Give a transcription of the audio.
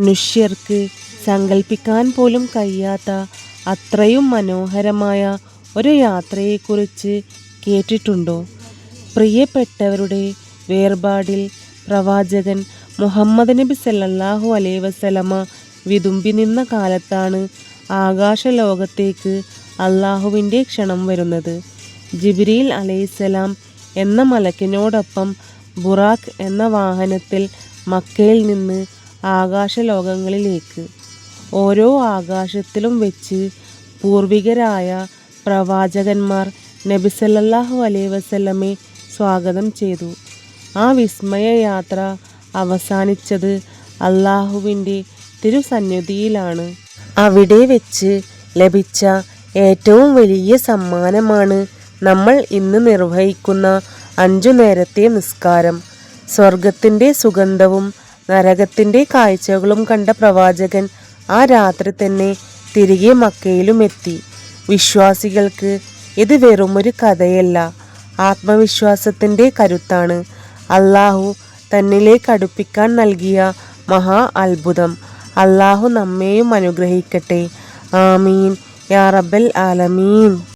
മനുഷ്യർക്ക് സങ്കല്പിക്കാൻ പോലും കഴിയാത്ത അത്രയും മനോഹരമായ ഒരു യാത്രയെക്കുറിച്ച് കേട്ടിട്ടുണ്ടോ? പ്രിയപ്പെട്ടവരുടെ വേർപാടിൽ പ്രവാചകൻ മുഹമ്മദ് നബി സല്ലല്ലാഹു അലൈഹി വസല്ലമ വിതുമ്പി നിന്ന കാലത്താണ് ആകാശലോകത്തേക്ക് അള്ളാഹുവിൻ്റെ ക്ഷണം വരുന്നത്. ജിബ്രീൽ അലൈഹിസ്സലാം എന്ന മലക്കിനോടൊപ്പം ബുറാഖ് എന്ന വാഹനത്തിൽ മക്കയിൽ നിന്ന് ആകാശലോകങ്ങളിലേക്ക്. ഓരോ ആകാശത്തിലും വെച്ച് പൂർവികരായ പ്രവാചകന്മാർ നബി സല്ലല്ലാഹു അലൈഹി വസല്ലമയെ സ്വാഗതം ചെയ്തു. ആ വിസ്മയ യാത്ര അവസാനിച്ചത് അള്ളാഹുവിൻ്റെ തിരുസന്നിധിയിലാണ്. അവിടെ വെച്ച് ലഭിച്ച ഏറ്റവും വലിയ സമ്മാനമാണ് നമ്മൾ ഇന്ന് നിർവഹിക്കുന്ന 5 നേരത്തെ നിസ്കാരം. സ്വർഗത്തിൻ്റെ സുഗന്ധവും നരകത്തിൻ്റെ കാഴ്ചകളും കണ്ട പ്രവാചകൻ ആ രാത്രി തന്നെ തിരികെ മക്കയിലുമെത്തി. വിശ്വാസികൾക്ക് ഇത് വെറുമൊരു കഥയല്ല, ആത്മവിശ്വാസത്തിൻ്റെ കരുത്താണ്. അള്ളാഹു തന്നിലേക്ക് അടുപ്പിക്കാൻ നൽകിയ മഹാ അത്ഭുതം. അള്ളാഹു നമ്മെയും അനുഗ്രഹിക്കട്ടെ. ആമീൻ യാ റബ്ബൽ ആലമീൻ.